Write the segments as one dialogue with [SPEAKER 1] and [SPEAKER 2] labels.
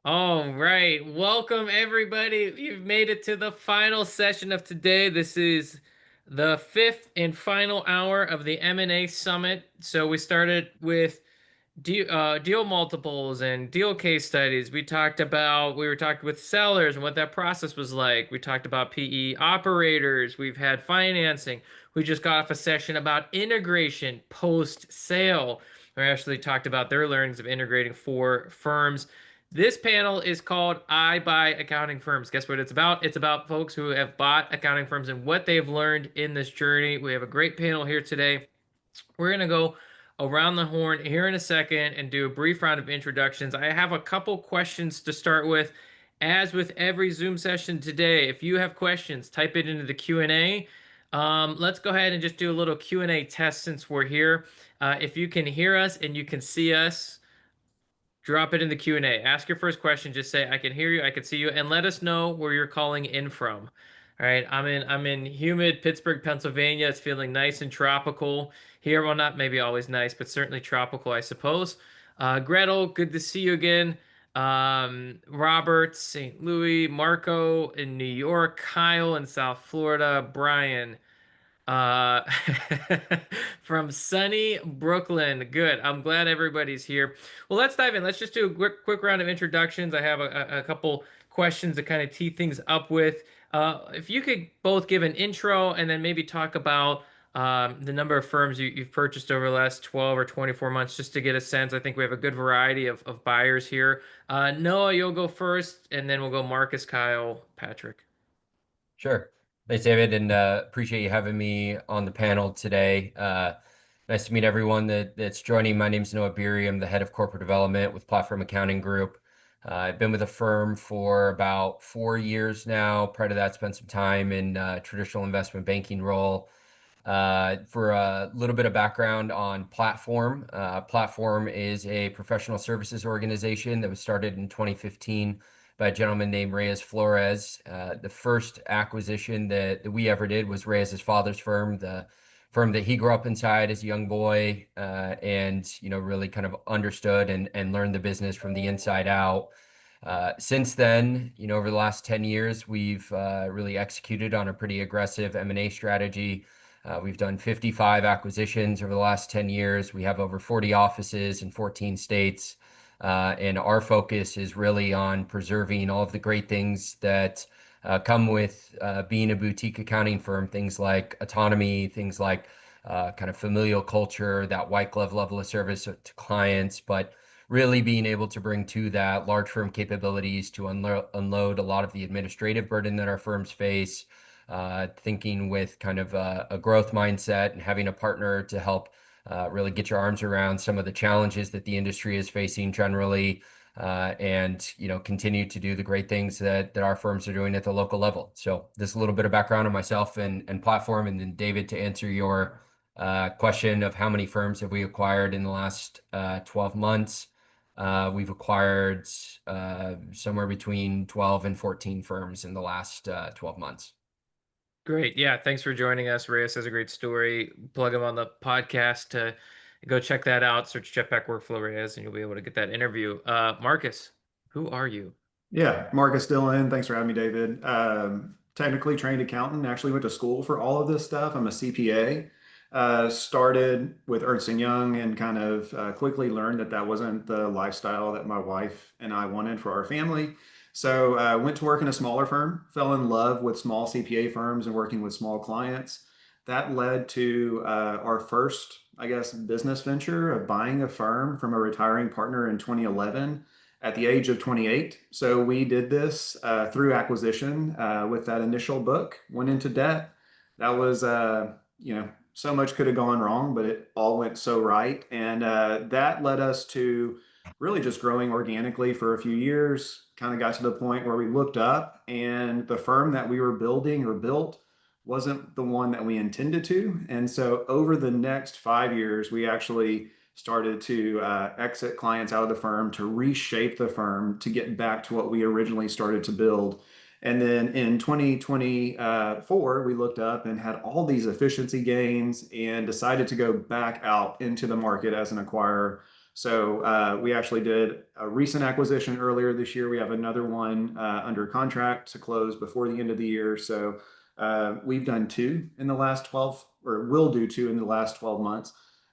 [SPEAKER 1] All right. Welcome, everybody. You've made it to the final session of today. This is the fifth and final hour of the M&A Summit. So we started with deal multiples and deal case studies. We were talking with sellers and what that process was like. We talked about PE operators. We've had financing. We just got off a session about integration post sale. We actually talked about their learnings of integrating four firms. This panel is called I Buy Accounting Firms. Guess what it's about? It's about folks who have bought accounting firms and what they've learned in this journey. We have a great panel here today. We're going to go around the horn here in a second and do a brief round of introductions. I have a couple questions to start with. As with every Zoom session today, if you have questions, type it into the Q&A. Let's go ahead and just do a little Q&A test since we're here. If you can hear us and you can see us, drop it in the Q&A. Ask your first question. Just say, I can hear you, I can see you, and let us know where you're calling in from. All right, I'm in humid Pittsburgh, Pennsylvania. It's feeling nice and tropical here. Well, not maybe always nice, but certainly tropical, I suppose. Gretel, good to see you again. Robert, St. Louis, Marco in New York, Kyle in South Florida, Brian uh, from sunny Brooklyn. Good. I'm glad everybody's here. Well, let's dive in. Let's just do a quick round of introductions. I have a couple questions to kind of tee things up with. If you could both give an intro and then maybe talk about the number of firms you've purchased over the last 12 or 24 months, just to get a sense. I think we have a good variety of buyers here. Noah, you'll go first, and then we'll go Marcus, Kyle, Patrick.
[SPEAKER 2] Sure. Thanks, David, and appreciate you having me on the panel today. Nice to meet everyone that's joining. My name is Noah Beery. I'm the head of corporate development with Platform Accounting Group. I've been with the firm for about 4 years now. Prior to that, spent some time in traditional investment banking role. For a little bit of background on Platform, Platform is a professional services organization that was started in 2015 by a gentleman named Reyes Flores. The first acquisition that we ever did was Reyes's father's firm, the firm that he grew up inside as a young boy, and really kind of understood and learned the business from the inside out. Since then, over the last 10 years, we've really executed on a pretty aggressive M&A strategy. We've done 55 acquisitions over the last 10 years. We have over 40 offices in 14 states. And our focus is really on preserving all of the great things that come with being a boutique accounting firm, things like autonomy, things like kind of familial culture, that white glove level of service to clients, but really being able to bring to that large firm capabilities to unload a lot of the administrative burden that our firms face, thinking with kind of a growth mindset and having a partner to help really get your arms around some of the challenges that the industry is facing generally, and continue to do the great things that our firms are doing at the local level. So this is a little bit of background on myself and Platform, and then David, to answer your question of how many firms have we acquired in the last 12 months. We've acquired somewhere between 12 and 14 firms in the last 12 months.
[SPEAKER 1] Great. Yeah. Thanks for joining us. Reyes has a great story. Plug him on the podcast to go check that out. Search Jetpack Workflow Reyes and you'll be able to get that interview. Marcus, who are you?
[SPEAKER 3] Yeah, Marcus Dillon. Thanks for having me, David. Technically trained accountant. Actually went to school for all of this stuff. I'm a CPA. Started with Ernst& Young and kind of quickly learned that that wasn't the lifestyle that my wife and I wanted for our family. So went to work in a smaller firm. Fell in love with small CPA firms and working with small clients. That led to our first, I guess, business venture of buying a firm from a retiring partner in 2011 at the age of 28. So we did this through acquisition with that initial book, went into debt. That was, so much could have gone wrong, but it all went so right. And that led us to really just growing organically for a few years. Kind of got to the point where we looked up and the firm that we were building or built wasn't the one that we intended to. And so over the next 5 years, we actually started to exit clients out of the firm to reshape the firm to get back to what we originally started to build. And then in 2024, we looked up and had all these efficiency gains and decided to go back out into the market as an acquirer. So we actually did a recent acquisition earlier this year. We have another one under contract to close before the end of the year. So we've done two in the last 12, or will do two in the last 12 months.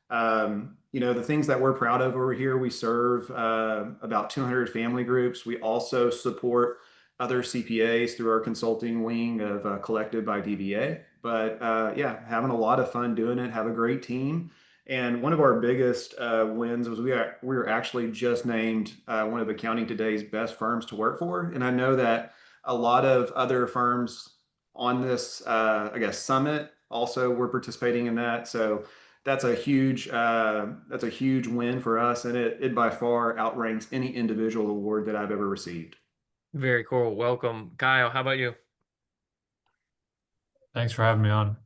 [SPEAKER 3] The things that we're proud of over here, we serve about 200 family groups. We also support other CPAs through our consulting wing of Collected by DBA. But yeah, having a lot of fun doing it, have a great team. And one of our biggest wins was we were actually just named one of Accounting Today's best firms to work for. And I know that a lot of other firms on this, I guess, summit also were participating in that. So that's a huge win for us, and it by far outranks any individual award that I've ever received.
[SPEAKER 1] Very cool. Welcome. Kyle, how about you?
[SPEAKER 4] Thanks for having me on.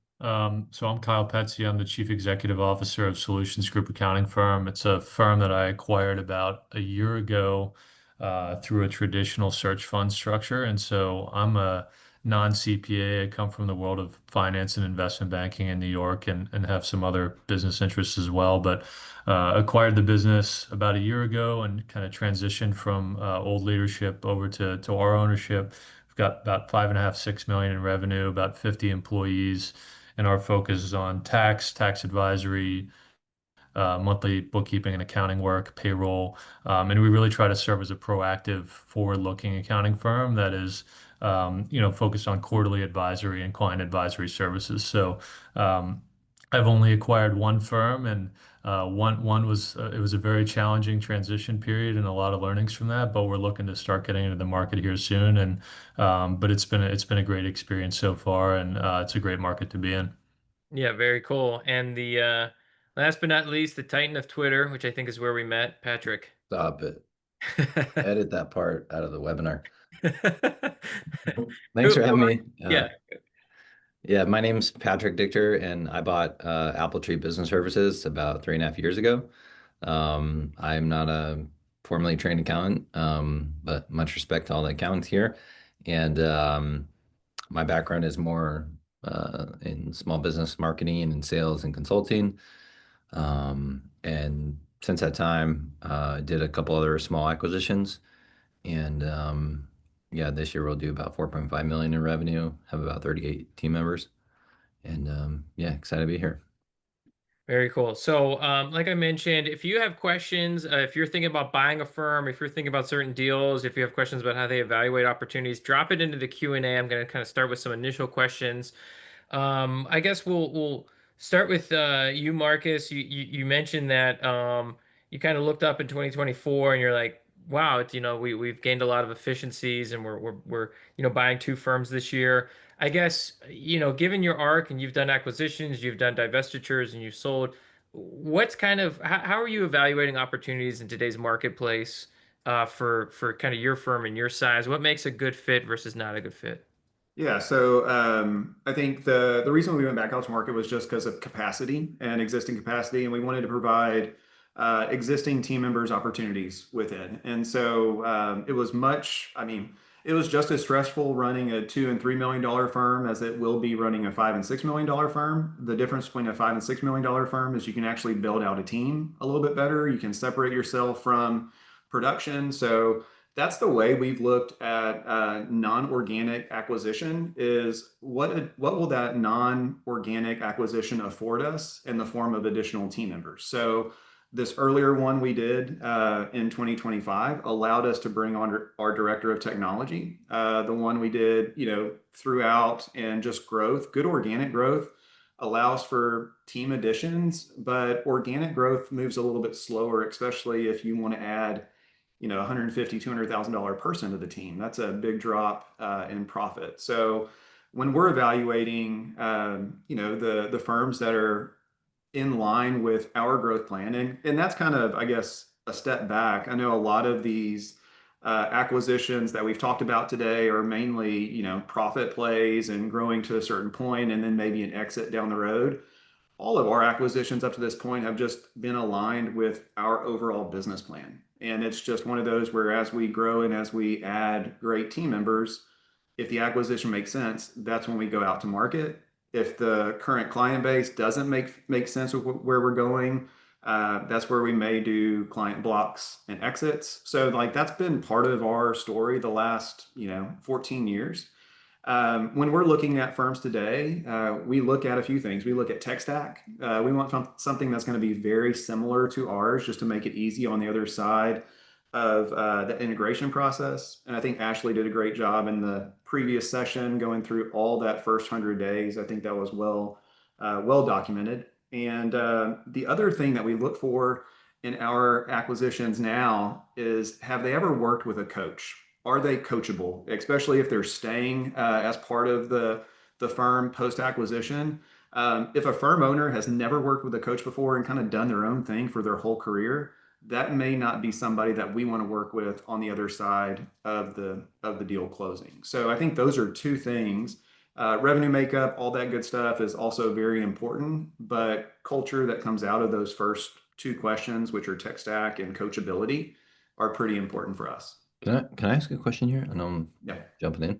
[SPEAKER 4] So I'm Kyle Petsy. I'm the Chief Executive Officer of Solutions Group Accounting Firm. It's a firm that I acquired about a year ago through a traditional search fund structure. And so I'm a non-CPA. I come from the world of finance and investment banking in New York and have some other business interests as well. But acquired the business about a year ago and kind of transitioned from old leadership over to our ownership. We've got about 5.5, 6 million in revenue, about 50 employees, and our focus is on tax advisory, monthly bookkeeping and accounting work, payroll, and we really try to serve as a proactive, forward-looking accounting firm that is, focused on quarterly advisory and client advisory services. So, I've only acquired one firm, and one was it was a very challenging transition period and a lot of learnings from that. But we're looking to start getting into the market here soon, and but it's been a great experience so far, and it's a great market to be in.
[SPEAKER 1] Yeah, very cool. And the last but not least, the Titan of Twitter, which I think is where we met, Patrick.
[SPEAKER 5] Stop it. Edit that part out of the webinar. Thanks
[SPEAKER 1] Who,
[SPEAKER 5] for having me.
[SPEAKER 1] yeah,
[SPEAKER 5] Yeah, my name's Patrick Dichter, and I bought Apple Tree Business Services about 3.5 years ago. I'm not a formally trained accountant, but much respect to all the accountants here. And my background is more in small business marketing and in sales and consulting. And since that time, I did a couple other small acquisitions. And yeah, this year we'll do about 4.5 million in revenue, have about 38 team members. And yeah, excited to be here.
[SPEAKER 1] very cool. So, like I mentioned, if you have questions, if you're thinking about buying a firm, if you're thinking about certain deals, if you have questions about how they evaluate opportunities, drop it into the Q&A. I'm going to kind of start with some initial questions. I guess we'll start with you, Marcus. You mentioned that you kind of looked up in 2024 and you're like, wow, we've gained a lot of efficiencies and we're buying two firms this year. I guess given your arc and you've done acquisitions, you've done divestitures, and you've sold. What's kind of how are you evaluating opportunities in today's marketplace for kind of your firm and your size? What makes a good fit versus not a good fit?
[SPEAKER 3] Yeah, so I think the reason we went back out to market was just because of capacity and existing capacity, and we wanted to provide existing team members opportunities within. And so it was just as stressful running a $2 and $3 million firm as it will be running a $5 and $6 million firm. The difference between a $5 and $6 million firm is you can actually build out a team a little bit better. You can separate yourself from production. So that's the way we've looked at non-organic acquisition is what will that non-organic acquisition afford us in the form of additional team members. So this earlier one we did in 2025 allowed us to bring on our director of technology. The one we did, throughout and just growth, good organic growth allows for team additions, but organic growth moves a little bit slower, especially if you want to add 150, $200,000 person to the team. That's a big drop in profit. So when we're evaluating, the firms that are in line with our growth plan, and that's kind of, I guess, a step back. I know a lot of these acquisitions that we've talked about today are mainly, profit plays and growing to a certain point, and then maybe an exit down the road. All of our acquisitions up to this point have just been aligned with our overall business plan. And it's just one of those where as we grow and as we add great team members, if the acquisition makes sense, that's when we go out to market. If the current client base doesn't make sense with where we're going, That's where we may do client blocks and exits. So like that's been part of our story the last 14 years. When we're looking at firms today, we look at a few things. We look at tech stack. We want something that's going to be very similar to ours, just to make it easy on the other side of the integration process. And I think Ashley did a great job in the previous session going through all that first 100 days. I think that was well documented. And the other thing that we look for in our acquisitions now is, have they ever worked with a coach? Are they coachable, especially if they're staying as part of the firm post acquisition? If a firm owner has never worked with a coach before and kind of done their own thing for their whole career, that may not be somebody that we want to work with on the other side of the deal closing. So I think those are two things. Revenue makeup, all that good stuff is also very important, but culture that comes out of those first two questions, which are tech stack and coachability, are pretty important for us.
[SPEAKER 5] Can I ask a question here? I know I'm
[SPEAKER 3] Yeah.
[SPEAKER 5] jumping in.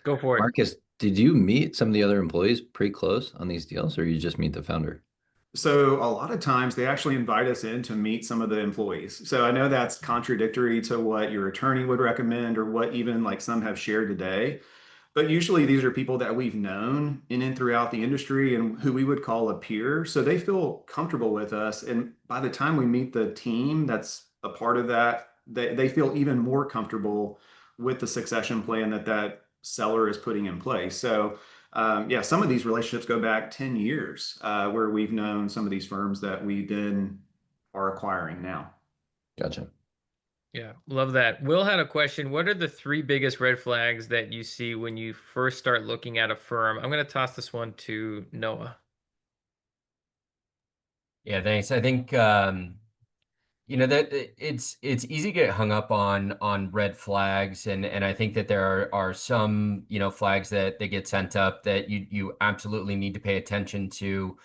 [SPEAKER 1] Go for it.
[SPEAKER 5] Marcus, did you meet some of the other employees pretty close on these deals, or you just meet the founder?
[SPEAKER 3] So a lot of times they actually invite us in to meet some of the employees. So I know that's contradictory to what your attorney would recommend or what even like some have shared today. But usually these are people that we've known in and throughout the industry and who we would call a peer. So they feel comfortable with us. And by the time we meet the team that's a part of that, they feel even more comfortable with the succession plan that seller is putting in place. So yeah, some of these relationships go back 10 years where we've known some of these firms that we then are acquiring now.
[SPEAKER 5] Gotcha.
[SPEAKER 1] Yeah, love that. Will had a question. What are the three biggest red flags that you see when you first start looking at a firm? I'm going to toss this one to Noah.
[SPEAKER 2] Yeah, thanks. I think that it's easy to get hung up on red flags, and I think that there are some flags that they get sent up that you absolutely need to pay attention to.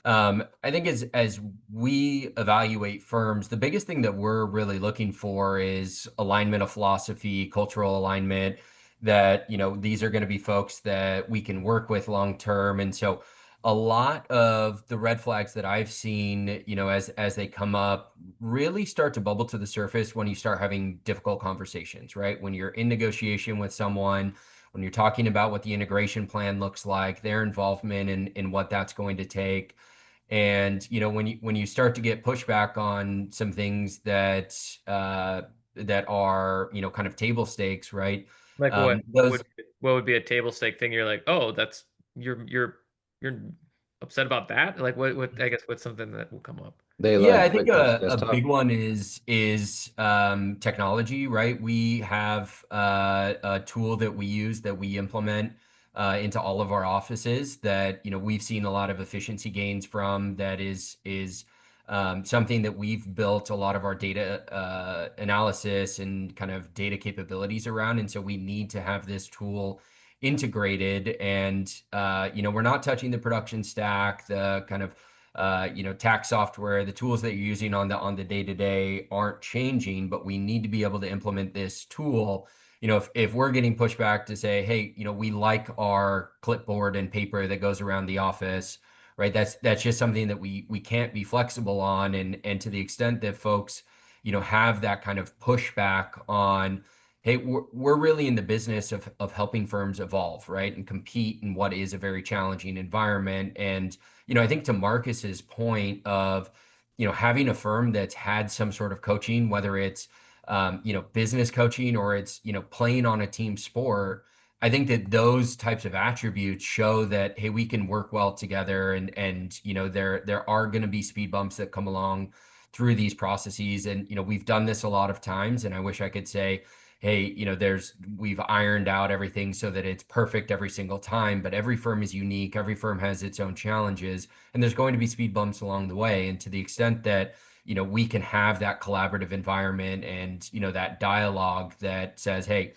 [SPEAKER 2] I think as we evaluate firms, the biggest thing that we're really looking for is alignment of philosophy, cultural alignment, that, these are going to be folks that we can work with long term. And so a lot of the red flags that I've seen, as they come up, really start to bubble to the surface when you start having difficult conversations, right? When you're in negotiation with someone, when you're talking about what the integration plan looks like, their involvement in what that's going to take. And when you start to get pushback on some things that are kind of table stakes, right?
[SPEAKER 1] Like what?
[SPEAKER 2] Those
[SPEAKER 1] What would be a table stake thing? You're like, oh, that's you're upset about that? Like what? I guess what's something that will come up.
[SPEAKER 5] They
[SPEAKER 2] Yeah, I
[SPEAKER 5] like
[SPEAKER 2] think
[SPEAKER 5] QuickBooks
[SPEAKER 2] a big
[SPEAKER 5] Desktop.
[SPEAKER 2] one is technology, right? We have a tool that we use that we implement into all of our offices that we've seen a lot of efficiency gains from. That is something that we've built a lot of our data analysis and kind of data capabilities around, and so we need to have this tool integrated. And we're not touching the production stack, the kind of tax software, the tools that you're using on the day to day aren't changing, but we need to be able to implement this tool. If we're getting pushback to say, hey, we like our clipboard and paper that goes around the office, right? That's just something that we can't be flexible on. And to the extent that folks, have that kind of pushback on, hey, we're really in the business of helping firms evolve, right? And compete in what is a very challenging environment. And I think to Marcus's point of, having a firm that's had some sort of coaching, whether it's, business coaching or it's, playing on a team sport, I think that those types of attributes show that, hey, we can work well together. And there are going to be speed bumps that come along through these processes. And, we've done this a lot of times. And I wish I could say, hey, we've ironed out everything so that it's perfect every single time, but every firm is unique. Every firm has its own challenges, and there's going to be speed bumps along the way. And to the extent that, we can have that collaborative environment and, that dialogue that says, hey,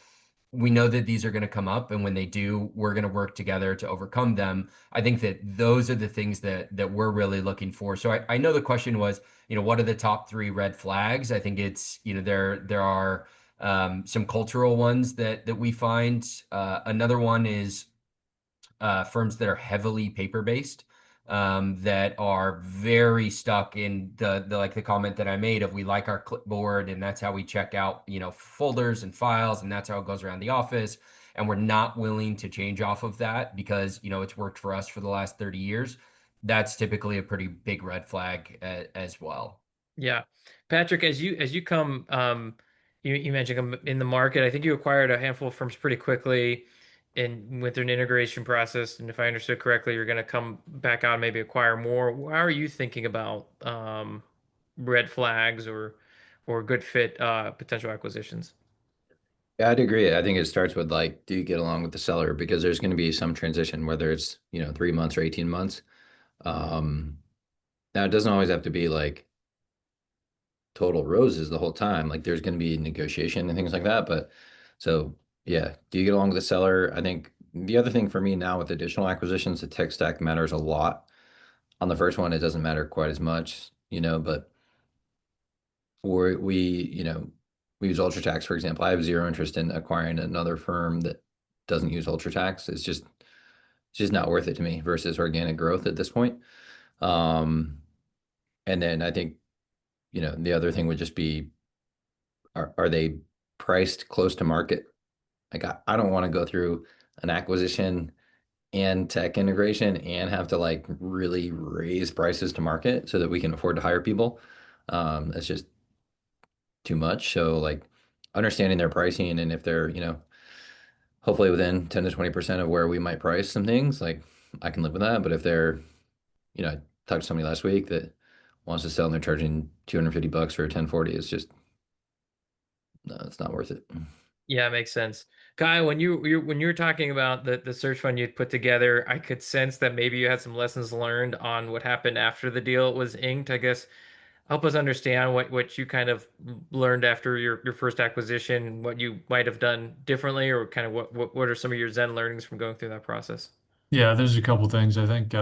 [SPEAKER 2] we know that these are going to come up, and when they do, we're going to work together to overcome them. I think that those are the things that we're really looking for. So I know the question was, what are the top three red flags? I think it's, there are some cultural ones that we find. Another one is firms that are heavily paper based. that are very stuck in the like the comment that I made of we like our clipboard and that's how we check out, folders and files and that's how it goes around the office. And we're not willing to change off of that because, it's worked for us for the last 30 years. That's typically a pretty big red flag as well.
[SPEAKER 1] Yeah. Patrick, as you come you mentioned come in the market. I think you acquired a handful of firms pretty quickly and went through an integration process. And if I understood correctly, you're going to come back out and maybe acquire more. How are you thinking about red flags or good fit potential acquisitions?
[SPEAKER 5] Yeah, I'd agree. I think it starts with like, do you get along with the seller? Because there's going to be some transition, whether it's, 3 months or 18 months. Um, Now it doesn't always have to be like total roses the whole time. Like there's going to be negotiation and things like that. But so yeah, do you get along with the seller? I think the other thing for me now with additional acquisitions, the tech stack matters a lot. On the first one, it doesn't matter quite as much, but we use UltraTax, for example. I have zero interest in acquiring another firm that doesn't use UltraTax. It's just not worth it to me versus organic growth at this point. Um, and then I think, the other thing would just be, are they priced close to market? Like I don't want to go through an acquisition and tech integration and have to like really raise prices to market so that we can afford to hire people. That's just too much. So like understanding their pricing and if they're, hopefully within 10 to 20% of where we might price some things, like I can live with that. But if they're, I talked to somebody last week that wants to sell and they're charging $250 for a 1040, it's just, no, it's not worth it.
[SPEAKER 1] Yeah, it makes sense. Kyle, when you were talking about the search fund you'd put together, I could sense that maybe you had some lessons learned on what happened after the deal was inked. I guess help us understand what you kind of learned after your first acquisition, what you might have done differently, or kind of what are some of your Zen learnings from going through that process?
[SPEAKER 4] Yeah, there's a couple things. I think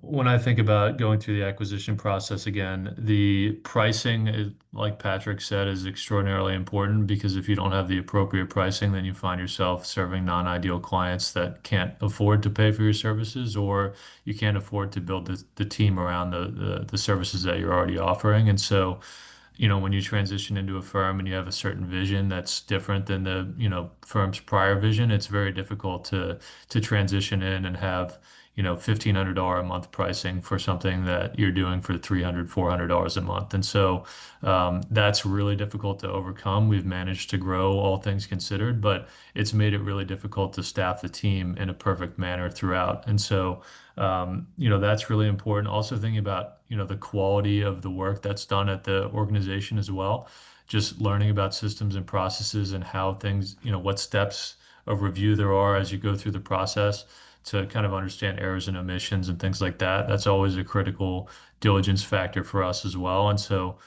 [SPEAKER 4] when I think about going through the acquisition process again, the pricing, like Patrick said, is extraordinarily important because if you don't have the appropriate pricing, then you find yourself serving non-ideal clients that can't afford to pay for your services, or you can't afford to build the team around the services that you're already offering. And so, when you transition into a firm and you have a certain vision that's different than the, firm's prior vision, it's very difficult to transition in and have, $1,500 a month pricing for something that you're doing for $300, $400 a month. And so that's really difficult to overcome. We've managed to grow all things considered, but it's made it really difficult to staff the team in a perfect manner throughout. And so that's really important. Also thinking about, the quality of the work that's done at the organization as well. Just learning about systems and processes and how things, what steps of review there are as you go through the process to kind of understand errors and omissions and things like that. That's always a critical diligence factor for us as well. And so,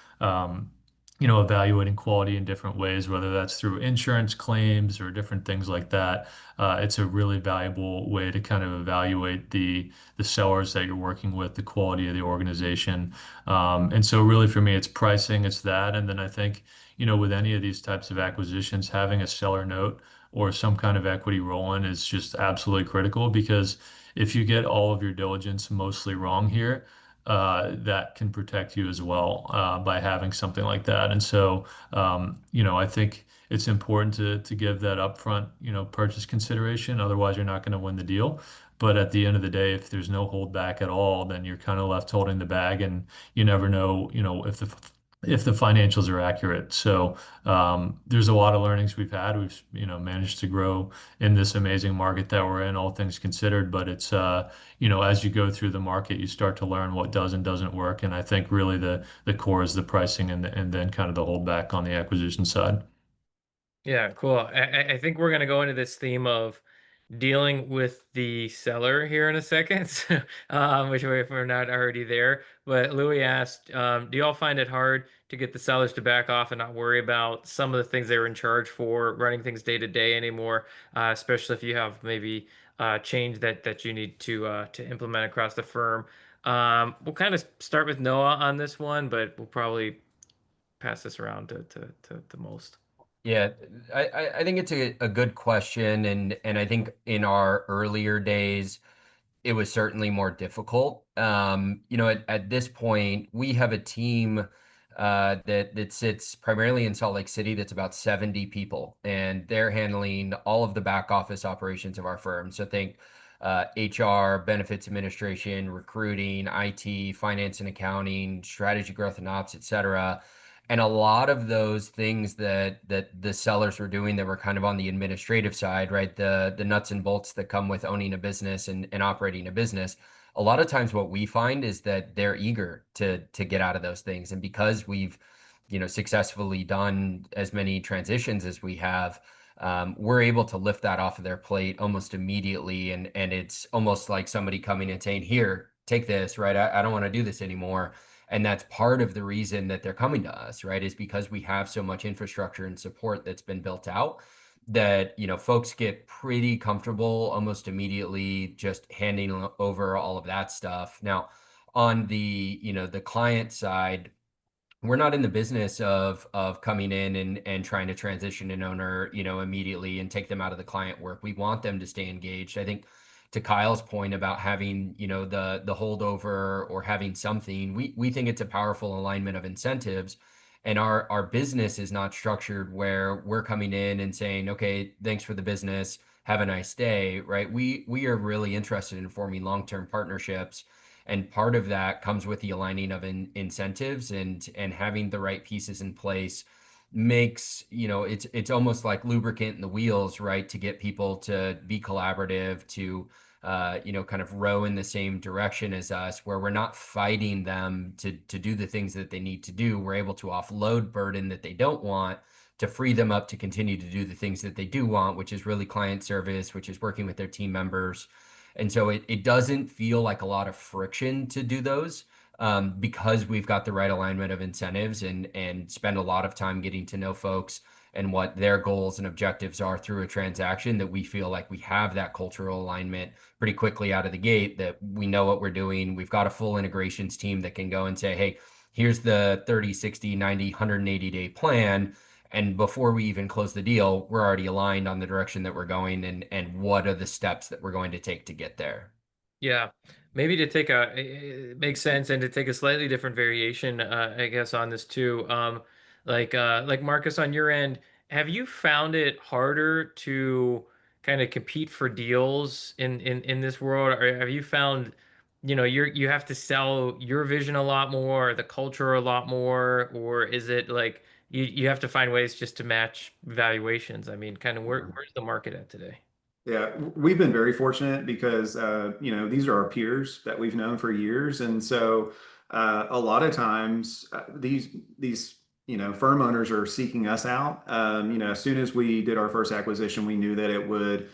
[SPEAKER 4] evaluating quality in different ways, whether that's through insurance claims or different things like that. It's a really valuable way to kind of evaluate the sellers that you're working with, the quality of the organization. And so really for me, it's pricing, it's that. And then I think, with any of these types of acquisitions, having a seller note or some kind of equity roll-in is just absolutely critical because if you get all of your diligence mostly wrong here, that can protect you as well by having something like that. And so, I think it's important to give that upfront, purchase consideration. Otherwise, you're not going to win the deal. But at the end of the day, if there's no holdback at all, then you're kind of left holding the bag, and you never know, if the financials are accurate. So there's a lot of learnings we've had. We've managed to grow in this amazing market that we're in, all things considered. But it's as you go through the market, you start to learn what does and doesn't work. And I think really the core is the pricing and then kind of the holdback on the acquisition side.
[SPEAKER 1] Yeah, cool. I think we're gonna go into this theme of dealing with the seller here in a second, which if we're not already there. But Louis asked, do y'all find it hard to get the sellers to back off and not worry about some of the things they were in charge for, running things day to day anymore, especially if you have maybe change that you need to implement across the firm? We'll kind of start with Noah on this one, but we'll probably pass this around to most.
[SPEAKER 2] Yeah, I think it's a good question, and I think in our earlier days, it was certainly more difficult. At this point, we have a team that sits primarily in Salt Lake City. That's about 70 people, and they're handling all of the back office operations of our firm. So think HR, benefits administration, recruiting, IT, finance and accounting, strategy, growth and ops, et cetera. And a lot of those things that the sellers were doing that were kind of on the administrative side, right? The nuts and bolts that come with owning a business and operating a business. A lot of times what we find is that they're eager to get out of those things. And because we've, successfully done as many transitions as we have, we're able to lift that off of their plate almost immediately. And it's almost like somebody coming and saying, here, take this, right? I don't want to do this anymore. And that's part of the reason that they're coming to us, right? Is because we have so much infrastructure and support that's been built out that, folks get pretty comfortable almost immediately just handing over all of that stuff. Now, on the client side, we're not in the business of coming in and trying to transition an owner, immediately and take them out of the client work. We want them to stay engaged. I think to Kyle's point about having, the holdover or having something, we think it's a powerful alignment of incentives. And our business is not structured where we're coming in and saying, okay, thanks for the business, have a nice day, right? We are really interested in forming long-term partnerships, and part of that comes with the aligning of incentives and having the right pieces in place makes, it's almost like lubricant in the wheels, right? To get people to be collaborative, to kind of row in the same direction as us, where we're not fighting them to do the things that they need to do. We're able to offload burden that they don't want to free them up to continue to do the things that they do want, which is really client service, which is working with their team members. And so it doesn't feel like a lot of friction to do those, because we've got the right alignment of incentives and spend a lot of time getting to know folks and what their goals and objectives are through a transaction, that we feel like we have that cultural alignment pretty quickly out of the gate, that we know what we're doing. We've got a full integrations team that can go and say, hey, here's the 30, 60, 90, 180-day plan. And before we even close the deal, we're already aligned on the direction that we're going and what are the steps that we're going to take to get there.
[SPEAKER 1] Yeah, maybe to take it makes sense, and to take a slightly different variation, I guess, on this too. Like Marcus, on your end, have you found it harder to kind of compete for deals in this world, or have you found, you have to sell your vision a lot more, or the culture a lot more, or is it like you have to find ways just to match valuations? I mean, kind of where's the market at today?
[SPEAKER 3] Yeah, we've been very fortunate because these are our peers that we've known for years, and so a lot of times these firm owners are seeking us out. As soon as we did our first acquisition, we knew that it would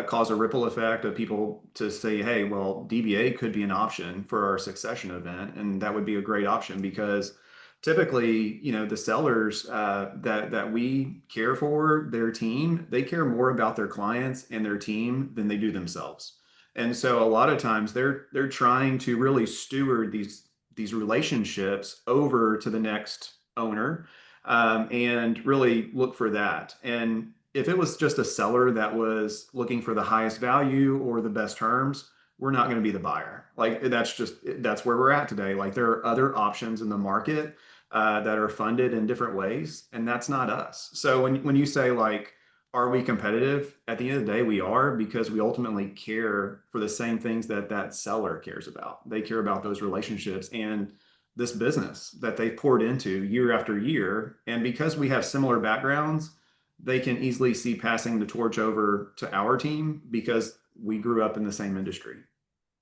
[SPEAKER 3] cause a ripple effect of people to say, "Hey, well, DBA could be an option for our succession event," and that would be a great option because typically, the sellers that we care for, their team, they care more about their clients and their team than they do themselves. And so a lot of times they're trying to really steward these relationships over to the next owner, and really look for that. And if it was just a seller that was looking for the highest value or the best terms, we're not going to be the buyer. Like that's where we're at today. Like there are other options in the market that are funded in different ways, and that's not us. So when you say like, are we competitive? At the end of the day, we are, because we ultimately care for the same things that that seller cares about. They care about those relationships and this business that they poured into year after year. And because we have similar backgrounds, they can easily see passing the torch over to our team because we grew up in the same industry.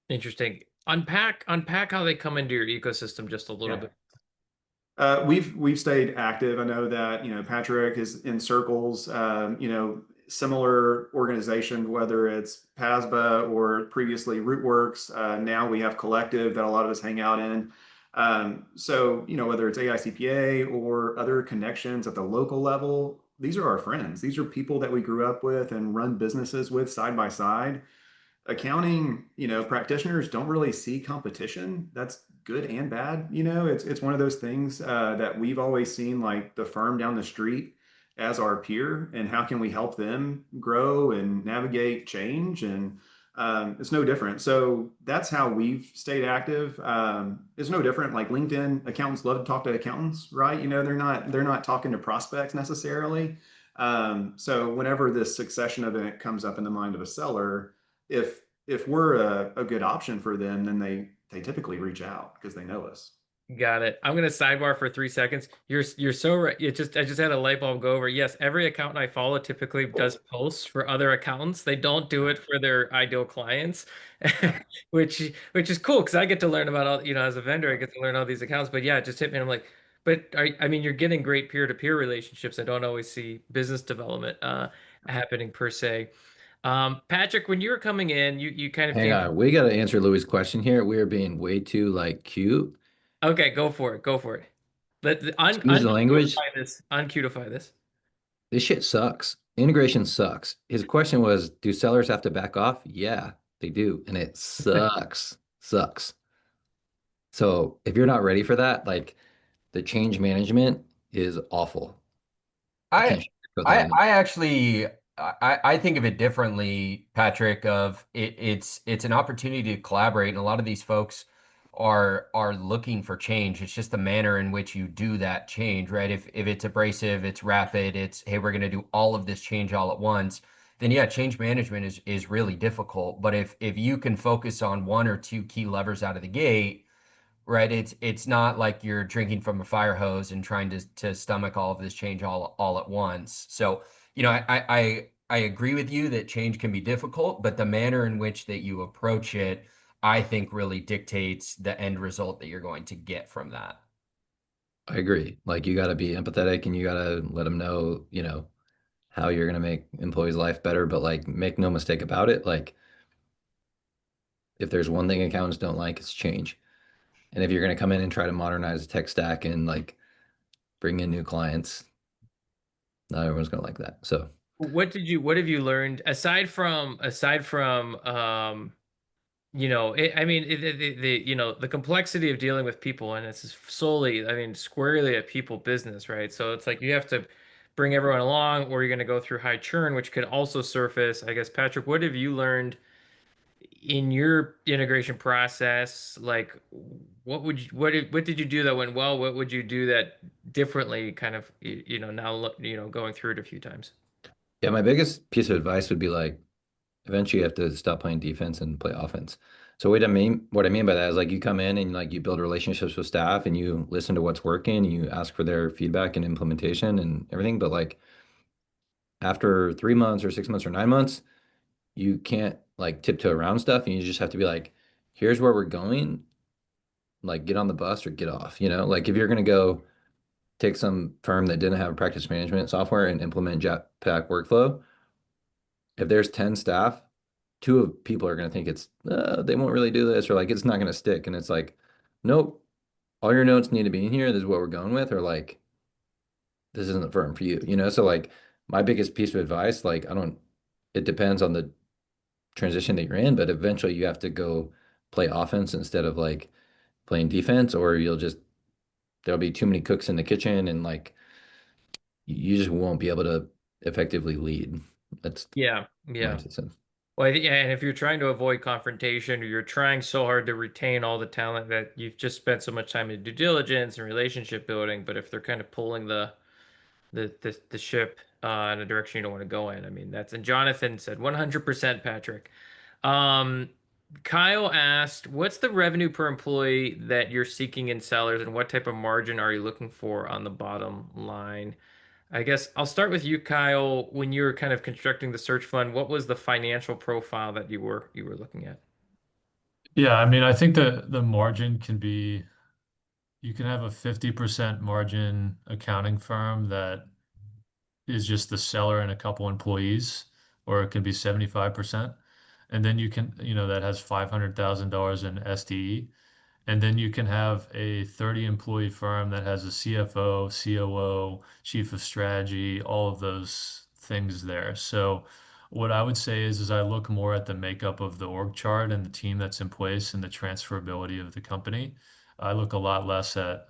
[SPEAKER 1] Interesting. Unpack how they come into your ecosystem just a little
[SPEAKER 3] Yeah.
[SPEAKER 1] bit.
[SPEAKER 3] We've stayed active. I know that Patrick is in circles, similar organization, whether it's PASBA or previously RootWorks. Now we have Collective that a lot of us hang out in. So whether it's AICPA or other connections at the local level, these are our friends. These are people that we grew up with and run businesses with side by side. Accounting, practitioners don't really see competition. That's good and bad. It's one of those things that we've always seen, like the firm down the street as our peer, and how can we help them grow and navigate change. And It's no different. So that's how we've stayed active. It's no different. Like LinkedIn accountants love to talk to accountants, right? You know, they're not talking to prospects necessarily. So whenever this succession event comes up in the mind of a seller, if we're a good option for them, then they typically reach out because they know us.
[SPEAKER 1] Got it. I'm gonna sidebar for 3 seconds. You're so right. I just had a light bulb go over. Yes, every accountant I follow typically does posts for other accountants. They don't do it for their ideal clients,
[SPEAKER 3] Yeah.
[SPEAKER 1] which is cool because I get to learn about all, as a vendor, I get to learn all these accounts. But yeah, it just hit me. And I'm like, I mean, you're getting great peer-to-peer relationships. I don't always see business development happening per se. Patrick, when you were coming in, you kind of
[SPEAKER 5] Hang
[SPEAKER 1] came.
[SPEAKER 5] on, we got to answer Louis' question here. We are being way too like cute.
[SPEAKER 1] Okay, go for it. Go for it. Let
[SPEAKER 5] Excuse the language.
[SPEAKER 1] uncutify this. Uncutify this.
[SPEAKER 5] This shit sucks. Integration sucks. His question was, do sellers have to back off? Yeah, they do. And it sucks. Sucks. So if you're not ready for that, like the change management is awful. I
[SPEAKER 2] I
[SPEAKER 5] can't put that
[SPEAKER 2] I
[SPEAKER 5] enough.
[SPEAKER 2] I actually I think of it differently, Patrick, of it's an opportunity to collaborate, and a lot of these folks are looking for change. It's just the manner in which you do that change, right? If it's abrasive, it's rapid, it's hey, we're gonna do all of this change all at once, then yeah, change management is really difficult. But if you can focus on one or two key levers out of the gate, right? It's not like you're drinking from a fire hose and trying to stomach all of this change all at once. So, I agree with you that change can be difficult, but the manner in which that you approach it, I think really dictates the end result that you're going to get from that.
[SPEAKER 5] I agree. Like you got to be empathetic and you got to let them know, how you're going to make employees' life better. But like, make no mistake about it. Like, if there's one thing accountants don't like, it's change. And if you're going to come in and try to modernize the tech stack and like bring in new clients, not everyone's going to like that. So
[SPEAKER 1] What have you learned aside from I mean, the complexity of dealing with people, and it's solely, I mean, squarely a people business, right? So it's like you have to bring everyone along, or you're going to go through high churn, which could also surface. I guess, Patrick, what have you learned in your integration process? Like, what did you do that went well? What would you do that differently? Kind of, now going through it a few times.
[SPEAKER 5] yeah, my biggest piece of advice would be like, eventually you have to stop playing defense and play offense. So what I mean by that is like you come in and like you build relationships with staff and you listen to what's working, you ask for their feedback and implementation and everything. But like after 3 months or 6 months or 9 months, you can't like tiptoe around stuff and you just have to be like, here's where we're going, like get on the bus or get off, Like if you're gonna go take some firm that didn't have practice management software and implement Jetpack workflow, if there's 10 staff, two of people are going to think it's they won't really do this or like it's not going to stick, and it's like, nope, all your notes need to be in here, this is what we're going with, or like this isn't the firm for you. So like my biggest piece of advice, like I don't, it depends on the transition that you're in, but eventually you have to go play offense instead of like playing defense, or you'll just, there'll be too many cooks in the kitchen and like you just won't be able to effectively lead. That's
[SPEAKER 1] Yeah,
[SPEAKER 5] my
[SPEAKER 1] yeah.
[SPEAKER 5] 2 cents.
[SPEAKER 1] Well, yeah, and if you're trying to avoid confrontation, or you're trying so hard to retain all the talent that you've just spent so much time in due diligence and relationship building, but if they're kind of pulling the ship in a direction you don't want to go in, I mean, and Jonathan said 100% Patrick. Um, Kyle asked, what's the revenue per employee that you're seeking in sellers, and what type of margin are you looking for on the bottom line? I guess I'll start with you, Kyle. When you were kind of constructing the search fund, what was the financial profile that you were looking at?
[SPEAKER 4] Yeah, I mean, I think the margin can be, you can have a 50% margin accounting firm that is just the seller and a couple employees, or it can be 75%. And then you can, that has $500,000 in SDE. And then you can have a 30 employee firm that has a CFO, COO, chief of strategy, all of those things there. So what I would say is I look more at the makeup of the org chart and the team that's in place and the transferability of the company. I look a lot less at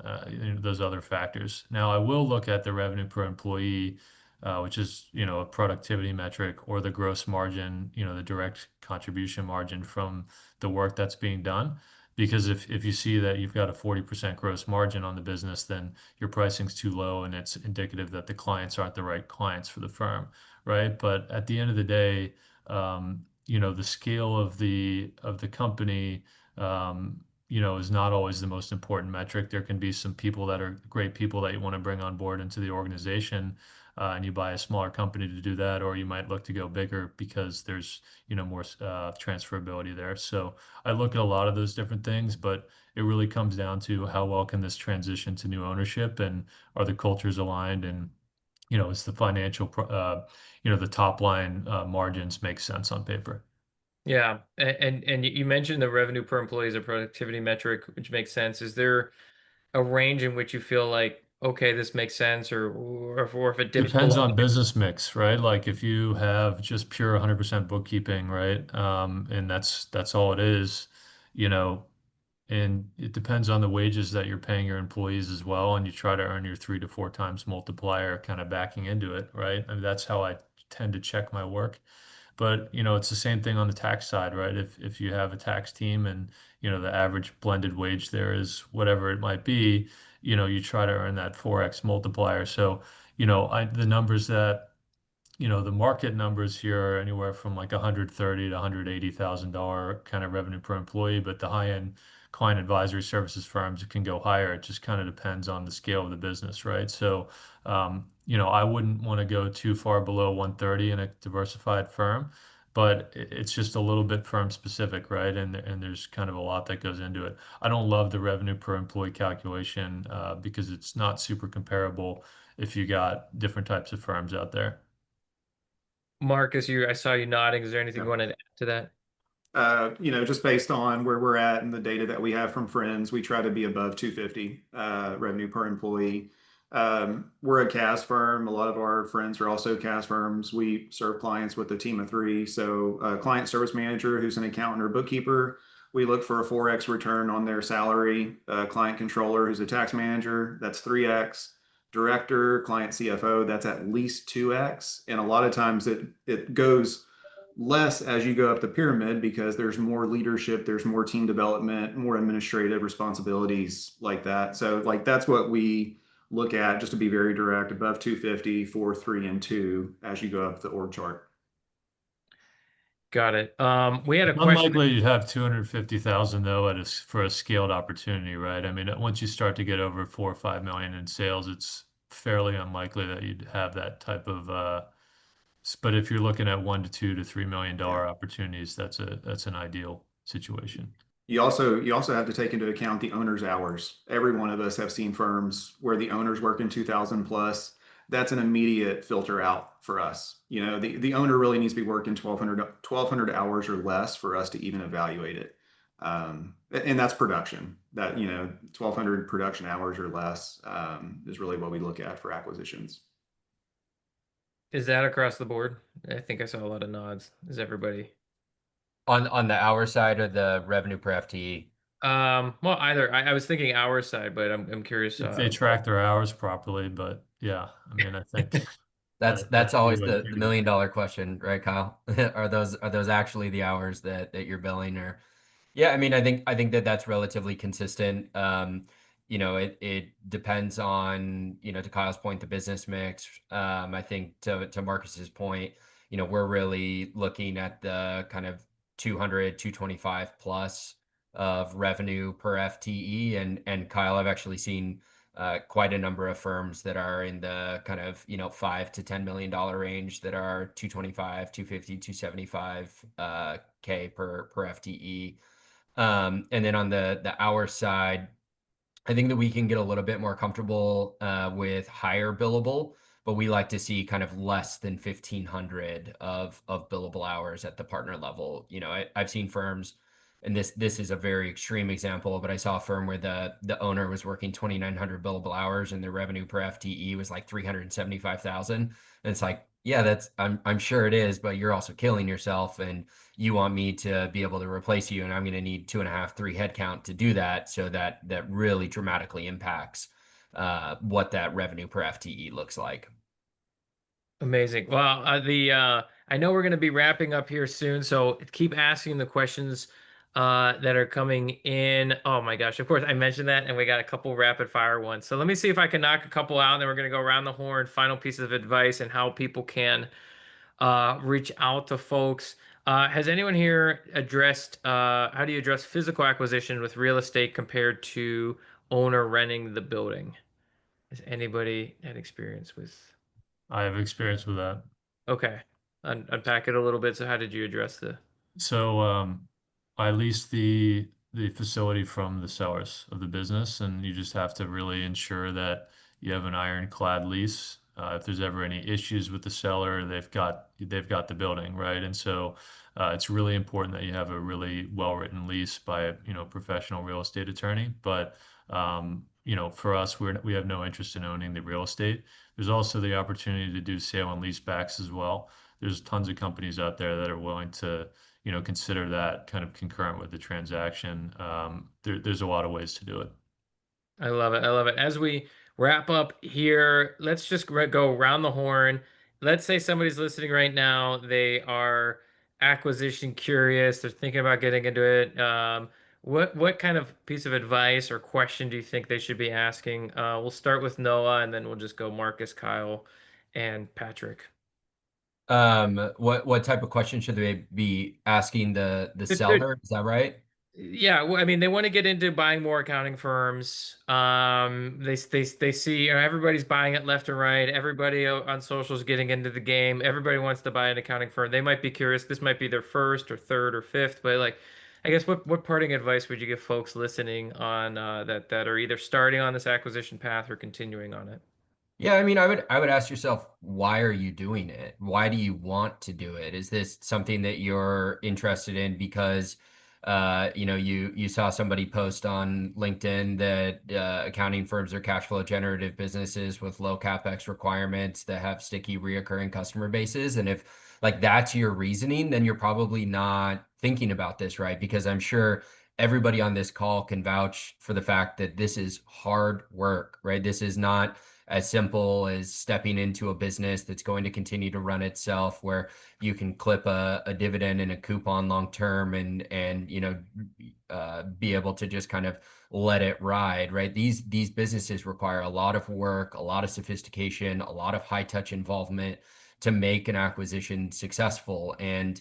[SPEAKER 4] those other factors. Now, I will look at the revenue per employee which is, a productivity metric, or the gross margin, the direct contribution margin from the work that's being done. Because if you see that you've got a 40% gross margin on the business, then your pricing's too low and it's indicative that the clients aren't the right clients for the firm, right? But at the end of the day, the scale of the company, is not always the most important metric. There can be some people that are great people that you want to bring on board into the organization, and you buy a smaller company to do that, or you might look to go bigger because there's, more transferability there. So I look at a lot of those different things, but it really comes down to how well can this transition to new ownership, and are the cultures aligned, and is the the top line margins make sense on paper.
[SPEAKER 1] Yeah, and you mentioned the revenue per employee as a productivity metric, which makes sense. Is there a range in which you feel like, okay, this makes sense, or if it dips
[SPEAKER 4] Depends
[SPEAKER 1] below?
[SPEAKER 4] on business mix, right? Like if you have just pure 100% bookkeeping, right? And that's all it is, you know, and it depends on the wages that you're paying your employees as well, and you try to earn your 3 to 4 times multiplier kind of backing into it, right? I mean, that's how I tend to check my work. But, it's the same thing on the tax side, right? If you have a tax team and, the average blended wage there is whatever it might be, you try to earn that 4x multiplier. So, the numbers that, the market numbers here are anywhere from like 130 to $180,000 kind of revenue per employee, but the high-end client advisory services firms, it can go higher. It just kind of depends on the scale of the business, right? So, I wouldn't want to go too far below 130 in a diversified firm, but it's just a little bit firm specific, right? And there's kind of a lot that goes into it. I don't love the revenue per employee calculation, because it's not super comparable if you got different types of firms out there.
[SPEAKER 1] Marcus, I saw you nodding. Is there anything you wanted to add to that?
[SPEAKER 3] Just based on where we're at and the data that we have from friends, we try to be above 250 revenue per employee. We're a CAS firm. A lot of our friends are also CAS firms. We serve clients with a team of three. So, client service manager, who's an accountant or bookkeeper, we look for a 4x return on their salary. Client controller, who's a tax manager, that's 3x. Director, client CFO, that's at least 2x. And a lot of times it goes less as you go up the pyramid because there's more leadership, there's more team development, more administrative responsibilities like that. So like that's what we look at, just to be very direct, above 250, 4, 3, and 2 as you go up the org chart.
[SPEAKER 1] Got it. We had a
[SPEAKER 4] It's
[SPEAKER 1] question.
[SPEAKER 4] unlikely you'd have 250,000 though for a scaled opportunity, right? I mean, once you start to get over 4 or 5 million in sales, it's fairly unlikely that you'd have that type of but if you're looking at $1 to 2 to $3 million
[SPEAKER 3] Yeah.
[SPEAKER 4] opportunities, that's an ideal situation.
[SPEAKER 3] You also have to take into account the owner's hours. Every one of us have seen firms where the owners work in 2000 plus. That's an immediate filter out for us. The owner really needs to be working 1200 hours or less for us to even evaluate it. And that's production. That 1200 production hours or less is really what we look at for acquisitions.
[SPEAKER 1] Is that across the board? I think I saw a lot of nods. Is everybody?
[SPEAKER 2] On the hour side or the revenue per FTE?
[SPEAKER 1] Well, either. I was thinking our side, but I'm curious.
[SPEAKER 4] If they track their hours properly, but yeah, I mean, I think
[SPEAKER 2] That's
[SPEAKER 4] that's a good
[SPEAKER 2] always
[SPEAKER 4] way to
[SPEAKER 2] the
[SPEAKER 4] think about it.
[SPEAKER 2] $1 million question, right, Kyle? Are those actually the hours that you're billing? Or yeah, I mean, I think that that's relatively consistent. It depends on, to Kyle's point, the business mix. I think to Marcus's point, we're really looking at the kind of 200, 225 plus of revenue per FTE. And Kyle, I've actually seen quite a number of firms that are in the kind of, $5 to $10 million range that are 225, 250, 275 K per FTE. And then on the hour side, I think that we can get a little bit more comfortable with higher billable, but we like to see kind of less than 1,500 of billable hours at the partner level. I've seen firms, and this is a very extreme example, but I saw a firm where the owner was working 2,900 billable hours and their revenue per FTE was like 375,000. And it's like, yeah, I'm sure it is, but you're also killing yourself, and you want me to be able to replace you, and I'm going to need 2.5, 3 headcount to do that. So that really dramatically impacts what that revenue per FTE looks like.
[SPEAKER 1] Amazing. Well, I know we're going to be wrapping up here soon, so keep asking the questions that are coming in. Oh my gosh, of course I mentioned that, and we got a couple rapid fire ones. So let me see if I can knock a couple out, and then we're going to go around the horn, final pieces of advice and how people can reach out to folks. Has anyone here addressed how do you address physical acquisition with real estate compared to owner renting the building? Has anybody had experience with?
[SPEAKER 4] I have experience with that.
[SPEAKER 1] Okay. Unpack it a little bit. So how did you address the?
[SPEAKER 4] So I leased the facility from the sellers of the business, and you just have to really ensure that you have an ironclad lease. If there's ever any issues with the seller, they've got the building, right? And so it's really important that you have a really well-written lease by a professional real estate attorney. But for us, we have no interest in owning the real estate. There's also the opportunity to do sale and lease backs as well. There's tons of companies out there that are willing to consider that kind of concurrent with the transaction. There's a lot of ways to do it.
[SPEAKER 1] I love it. I love it. As we wrap up here, let's just go around the horn. Let's say somebody's listening right now. They are acquisition curious. They're thinking about getting into it. What kind of piece of advice or question do you think they should be asking? We'll start with Noah, and then we'll just go Marcus, Kyle, and Patrick.
[SPEAKER 2] What type of question should they be asking the seller? Is that right?
[SPEAKER 1] Yeah, well, I mean, they want to get into buying more accounting firms. They see, everybody's buying it left and right. Everybody on social is getting into the game. Everybody wants to buy an accounting firm. They might be curious. This might be their first or third or fifth, but like, I guess what parting advice would you give folks listening on that are either starting on this acquisition path or continuing on it?
[SPEAKER 2] Yeah, I mean, I would ask yourself, why are you doing it? Why do you want to do it? Is this something that you're interested in because you saw somebody post on LinkedIn that accounting firms are cash flow generative businesses with low CapEx requirements that have sticky reoccurring customer bases? And if like that's your reasoning, then you're probably not thinking about this right, because I'm sure everybody on this call can vouch for the fact that this is hard work, right? This is not as simple as stepping into a business that's going to continue to run itself, where you can clip a dividend and a coupon long term and be able to just kind of let it ride, right? These businesses require a lot of work, a lot of sophistication, a lot of high touch involvement to make an acquisition successful. And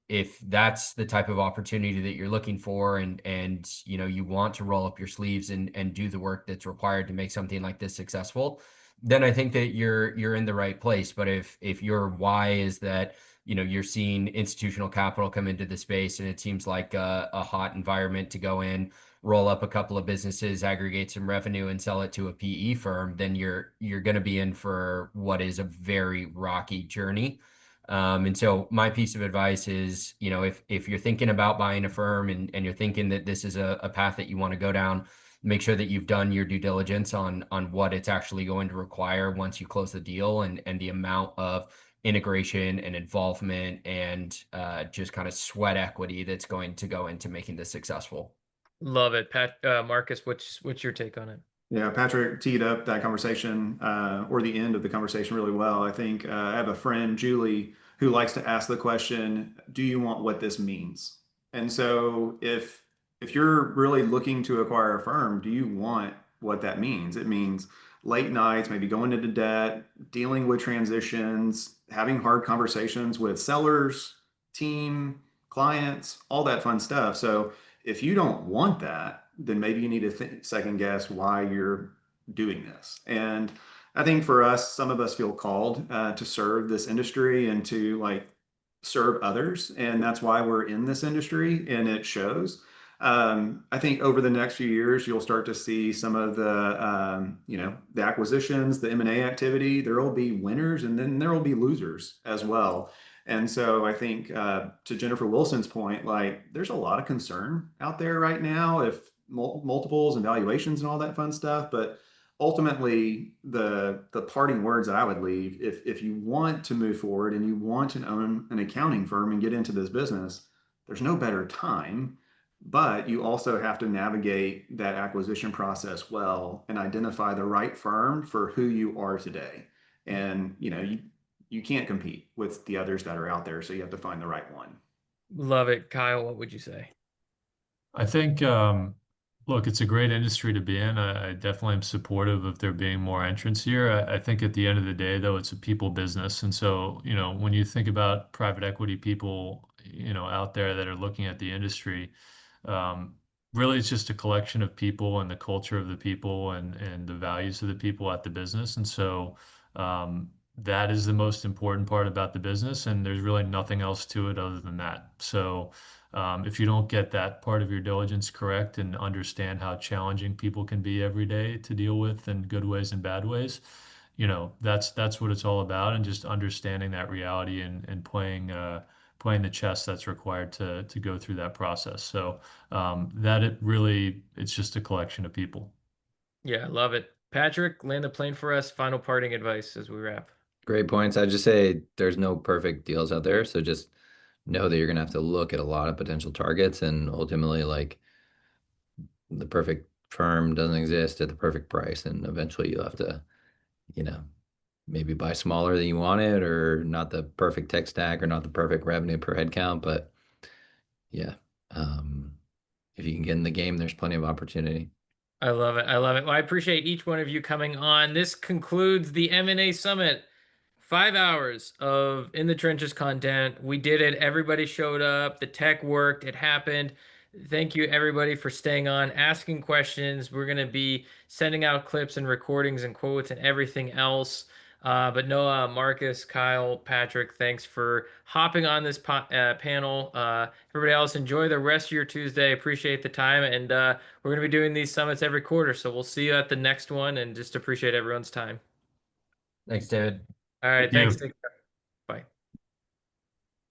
[SPEAKER 2] if that's the type of opportunity that you're looking for, and you want to roll up your sleeves and do the work that's required to make something like this successful, then I think that you're in the right place. But if your why is that you're seeing institutional capital come into the space and it seems like a hot environment to go in, roll up a couple of businesses, aggregate some revenue, and sell it to a PE firm, then you're going to be in for what is a very rocky journey. And so my piece of advice is, if you're thinking about buying a firm and you're thinking that this is a path that you want to go down, make sure that you've done your due diligence on what it's actually going to require once you close the deal, and the amount of integration and involvement and just kind of sweat equity that's going to go into making this successful.
[SPEAKER 1] Love it, Pat. Marcus, what's your take on it?
[SPEAKER 3] Yeah, Patrick teed up that conversation or the end of the conversation really well. I think I have a friend, Julie, who likes to ask the question, "Do you want what this means?" And so if you're really looking to acquire a firm, do you want what that means? It means late nights, maybe going into debt, dealing with transitions, having hard conversations with sellers, team, clients, all that fun stuff. So if you don't want that, then maybe you need to second guess why you're doing this. And I think for us, some of us feel called to serve this industry and to like serve others, and that's why we're in this industry, and it shows. I think over the next few years, you'll start to see some of the acquisitions, the M&A activity. There will be winners, and then there will be losers as well. And so I think to Jennifer Wilson's point, like there's a lot of concern out there right now, if multiples and valuations and all that fun stuff. But ultimately, the parting words that I would leave, if you want to move forward and you want to own an accounting firm and get into this business, there's no better time. But you also have to navigate that acquisition process well and identify the right firm for who you are today. And you can't compete with the others that are out there, so you have to find the right one.
[SPEAKER 1] Love it. Kyle, what would you say?
[SPEAKER 4] I think, look, it's a great industry to be in. I definitely am supportive of there being more entrants here. I think at the end of the day, though, it's a people business. And so, when you think about private equity people, out there that are looking at the industry, um, really it's just a collection of people and the culture of the people and the values of the people at the business. And so, that is the most important part about the business. And there's really nothing else to it other than that. So, if you don't get that part of your diligence correct and understand how challenging people can be every day to deal with in good ways and bad ways, that's what it's all about, and just understanding that reality and playing the chess that's required to go through that process. So it's just a collection of people.
[SPEAKER 1] Yeah, I love it. Patrick, land the plane for us. Final parting advice as we wrap.
[SPEAKER 5] Great points. I'd just say there's no perfect deals out there. So just know that you're going to have to look at a lot of potential targets, and ultimately, like, the perfect firm doesn't exist at the perfect price. And eventually you'll have to, you know, maybe buy smaller than you wanted, or not the perfect tech stack, or not the perfect revenue per head count. But yeah, um, if you can get in the game, there's plenty of opportunity.
[SPEAKER 1] I love it. I love it. Well, I appreciate each one of you coming on. This concludes the M&A Summit. 5 hours of in the trenches content. We did it. Everybody showed up. The tech worked. It happened. Thank you, everybody, for staying on, asking questions. We're going to be sending out clips and recordings and quotes and everything else. But Noah, Marcus, Kyle, Patrick, thanks for hopping on this panel. Everybody else, enjoy the rest of your Tuesday. Appreciate the time. And we're going to be doing these summits every quarter. So we'll see you at the next one, and just appreciate everyone's time.
[SPEAKER 2] Thanks, David.
[SPEAKER 1] All right.
[SPEAKER 4] Thank
[SPEAKER 1] Thanks.
[SPEAKER 4] you.